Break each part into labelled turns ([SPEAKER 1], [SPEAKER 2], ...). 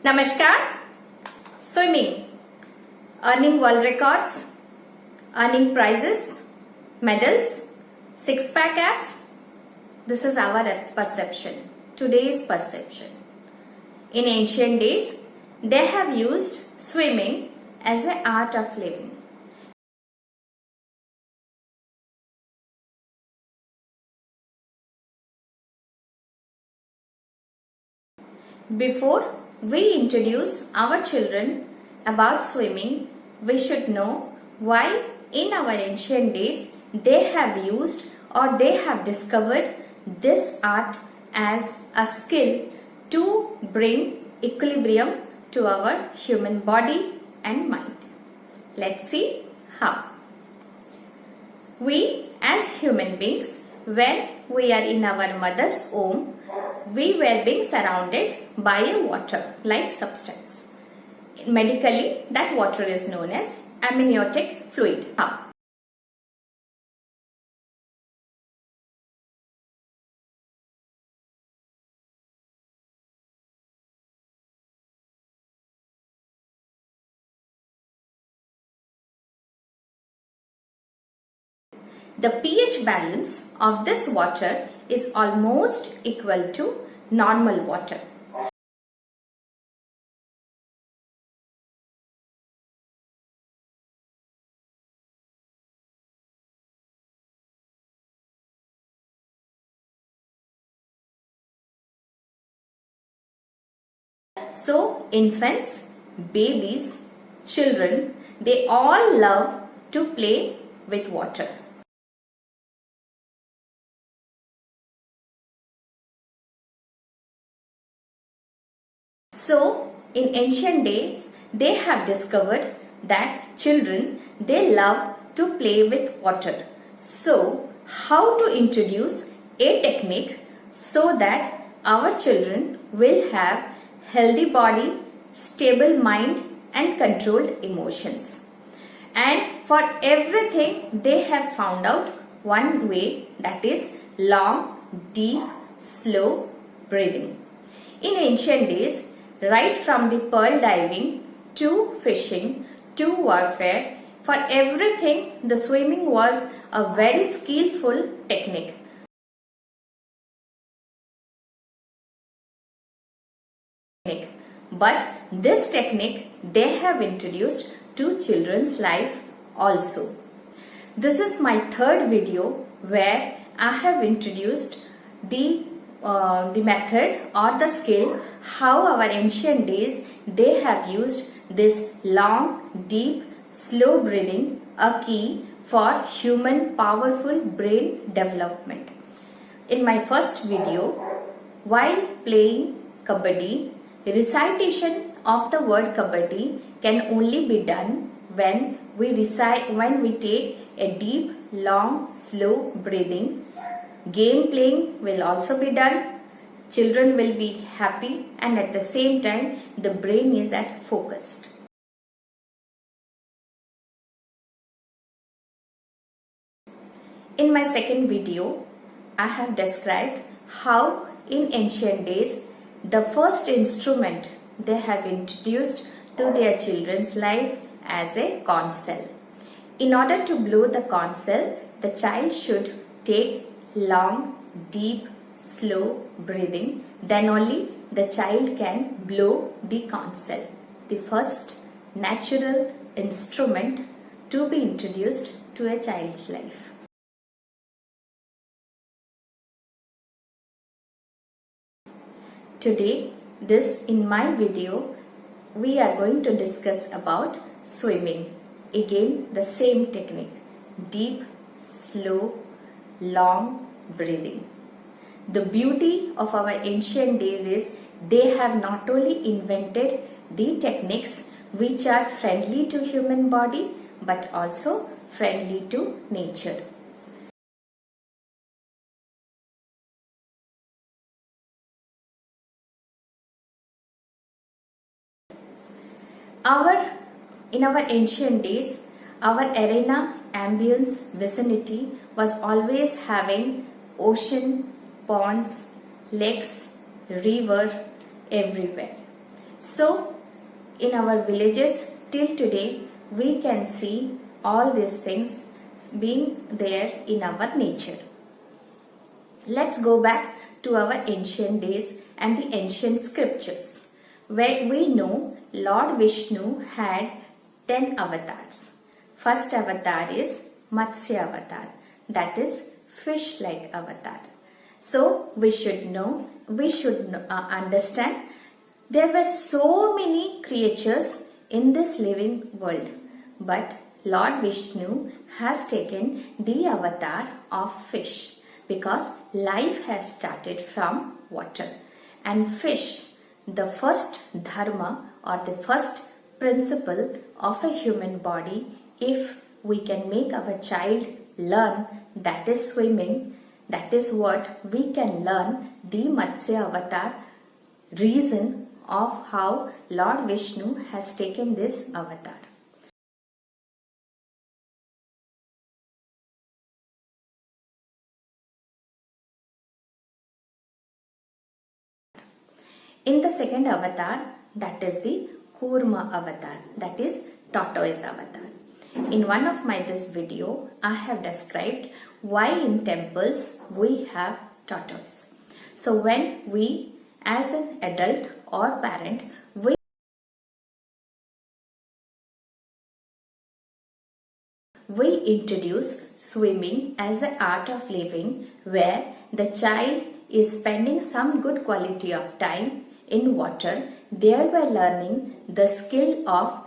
[SPEAKER 1] Namaskar. Swimming, earning world records, earning prizes, medals, six-pack abs. This is our perception, today's perception. In ancient days, they have used swimming as an art of living. Before we introduce our children about swimming, we should know why in our ancient days they have used or they have discovered this art as a skill to bring equilibrium to our human body and mind. Let's see how. We as human beings, when we are in our mother's womb, we were being surrounded by a water-like substance. Medically, that water is known as amniotic fluid. How? The pH balance of this water is almost equal to normal water. So, infants, babies, children, they all love to play with water. So, in ancient days, they have discovered that children, they love to play with water. So, how to introduce a technique so that our children will have healthy body, stable mind and controlled emotions. And for everything, they have found out one way, that is long, deep, slow breathing. In ancient days, right from the pearl diving to fishing to warfare, for everything the swimming was a very skillful technique. But this technique they have introduced to children's life also. This is my third video where I have introduced the method or the skill how our ancient days they have used this long, deep, slow breathing, a key for human powerful brain development. In my first video, while playing kabaddi, recitation of the word kabaddi can only be done when we take a deep, long, slow breathing. Game playing will also be done. Children will be happy and at the same time the brain is at focused. In my second video, I have described how in ancient days the first instrument they have introduced to their children's life as a conch shell. In order to blow the conch shell, the child should take long, deep, slow breathing. Then only the child can blow the conch shell. The first natural instrument to be introduced to a child's life. Today, in my video, we are going to discuss about swimming. Again, the same technique. Deep, slow, long breathing. The beauty of our ancient days is they have not only invented the techniques which are friendly to human body but also friendly to nature. In our ancient days, our arena, ambience, vicinity was always having ocean, ponds, lakes, river everywhere. So in our villages till today we can see all these things being there in our nature. Let's go back to our ancient days and the ancient scriptures, where we know Lord Vishnu had 10 avatars. First avatar is Matsya avatar, that is fish-like avatar. So we should understand there were so many creatures in this living world, but Lord Vishnu has taken the avatar of fish because life has started from water, and fish, the first dharma or the first principle of a human body, if we can make our child learn, that is swimming, that is what we can learn the Matsya avatar reason of how Lord Vishnu has taken this avatar. In the second avatar, that is the Kurma avatar, that is tortoise avatar. In one of my this video, I have described why in temples we have tortoise. So when we as an adult or parent, we introduce swimming as an art of living, where the child is spending some good quality of time in water, thereby learning the skill of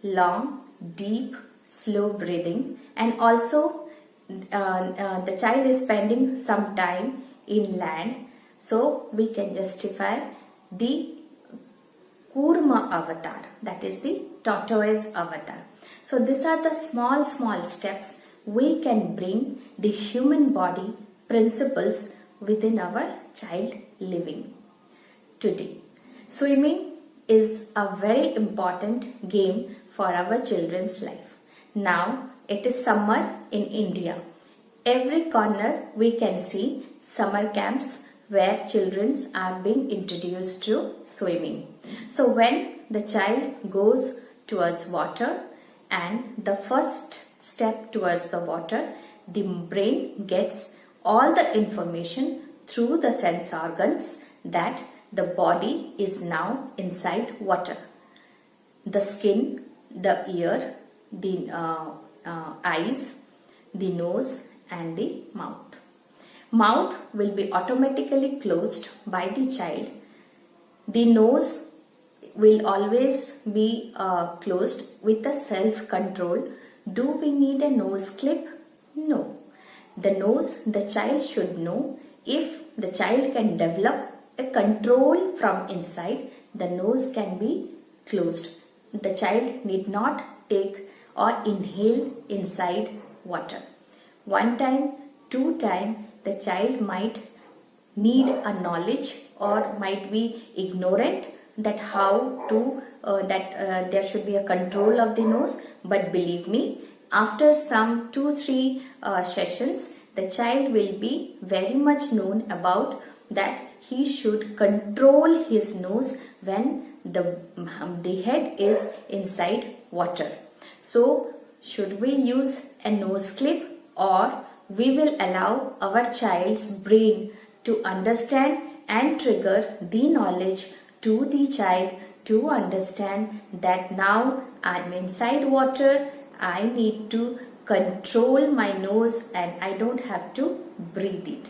[SPEAKER 1] long, deep, slow breathing, and also the child is spending some time in land. So we can justify the Kurma avatar, that is the tortoise avatar. So these are the small steps we can bring the human body principles within our child living today. Swimming is a very important game for our children's life. Now it is summer in India. Every corner we can see summer camps where children are being introduced to swimming. So when the child goes towards water, and the first step towards the water, the brain gets all the information through the sense organs that the body is now inside water. The skin, the ear, the eyes, the nose and the mouth. Mouth will be automatically closed by the child. The nose will always be closed with a self-control. Do we need a nose clip? No. The nose, the child should know. If the child can develop a control from inside, the nose can be closed. The child need not take or inhale inside water. One time, two time, the child might need a knowledge or might be ignorant that how to there should be a control of the nose, but believe me, after some 2-3 sessions, the child will be very much known about that he should control his nose when the head is inside water. So should we use a nose clip, or we will allow our child's brain to understand and trigger the knowledge to the child to understand that now I am inside water, I need to control my nose and I don't have to breathe it.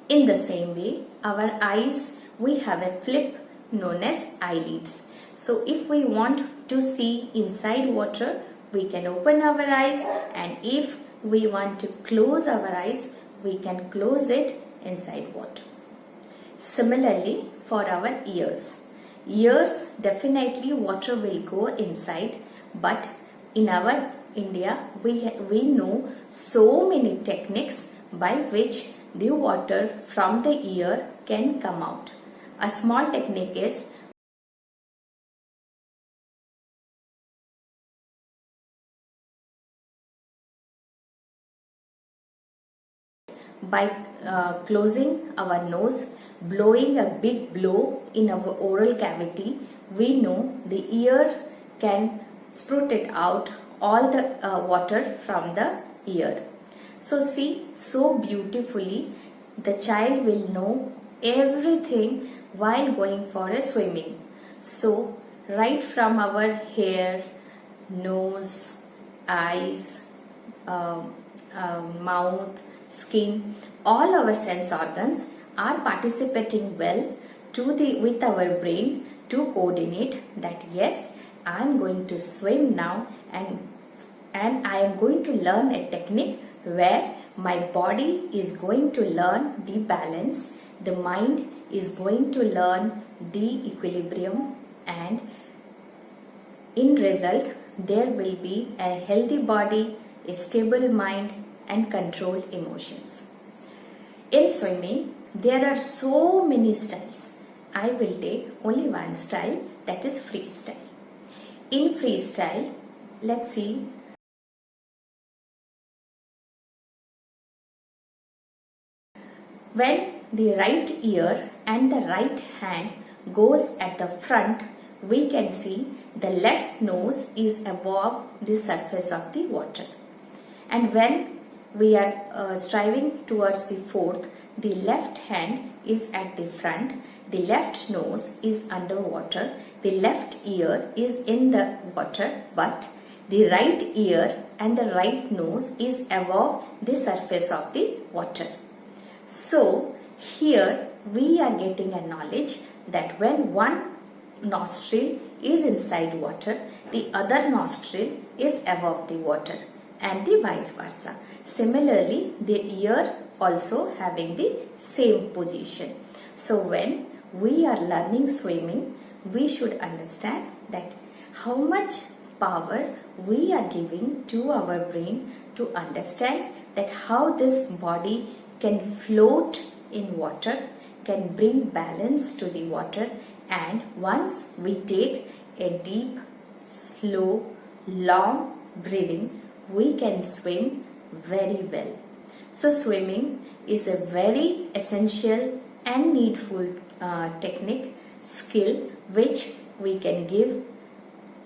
[SPEAKER 1] In the same way, our eyes, we have a flip known as eyelids. So if we want to see inside water, we can open our eyes, and if we want to close our eyes, we can close it inside water. Similarly, for our ears. Ears, definitely water will go inside, but in our India, we know so many techniques by which the water from the ear can come out. A small technique is by closing our nose, blowing a big blow in our oral cavity, we know the ear can sprut it out all the water from the ear. So see, so beautifully the child will know everything while going for a swimming. So right from our hair, nose, eyes, mouth, skin, all our sense organs are participating well with our brain to coordinate that yes, I am going to swim now, and I am going to learn a technique where my body is going to learn the balance, the mind is going to learn the equilibrium, and in result there will be a healthy body, a stable mind and controlled emotions. In swimming, there are so many styles. I will take only one style, that is freestyle. In freestyle, let's see. When the right ear and the right hand goes at the front, we can see the left nose is above the surface of the water. And when we are striving towards the fourth, the left hand is at the front, the left nose is underwater, the left ear is in the water, but the right ear and the right nose is above the surface of the water. So here we are getting a knowledge that when one nostril is inside water, the other nostril is above the water, and the vice versa. Similarly, the ear also having the same position. So when we are learning swimming, we should understand that how much power we are giving to our brain to understand that how this body can float in water, can bring balance to the water, and once we take a deep, slow, long breathing, we can swim very well. So swimming is a very essential and needful technique, skill which we can give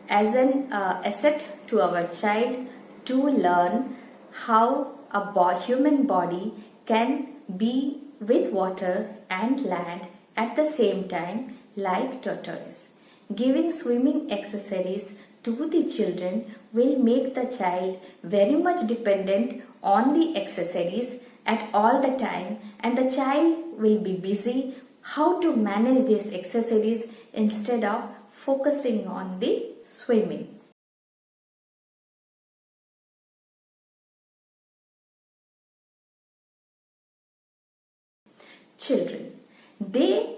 [SPEAKER 1] as an asset to our child to learn how a human body can be with water and land at the same time, like tortoise. Giving swimming accessories to the children will make the child very much dependent on the accessories at all the time, and the child will be busy how to manage these accessories instead of focusing on the swimming. Children, they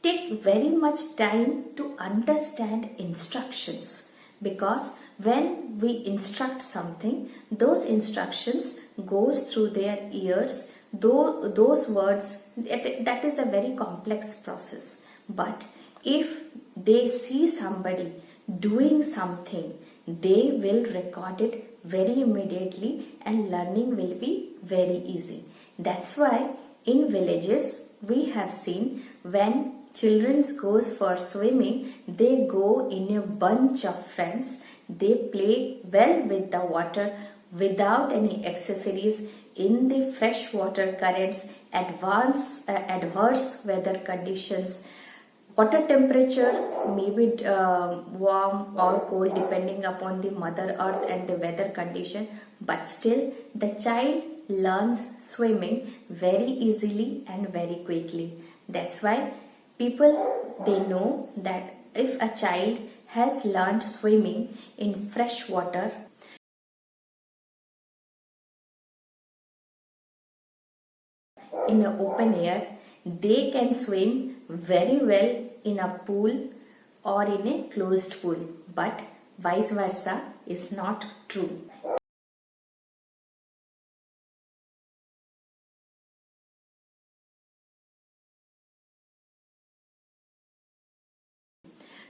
[SPEAKER 1] take very much time to understand instructions, because when we instruct something, those instructions goes through their ears, though those words, that is a very complex process. But if they see somebody doing something, they will record it very immediately and learning will be very easy. That's why in villages we have seen when children goes for swimming, they go in a bunch of friends, they play well with the water without any accessories in the fresh water currents, adverse weather conditions. Water temperature may be warm or cold depending upon the mother earth and the weather condition, but still the child learns swimming very easily and very quickly. That's why people, they know that if a child has learned swimming in fresh water, in an open air, they can swim very well in a pool or in a closed pool, but vice versa is not true.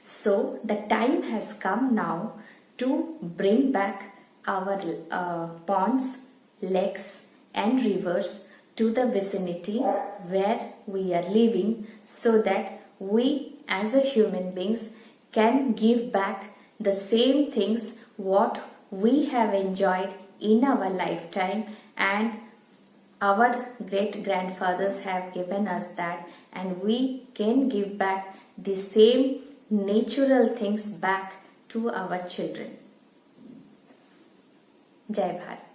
[SPEAKER 1] So the time has come now to bring back our ponds, lakes and rivers to the vicinity where we are living, so that we as a human beings can give back the same things what we have enjoyed in our lifetime, and our great grandfathers have given us that, and we can give back the same natural things back to our children. Jai Bharat.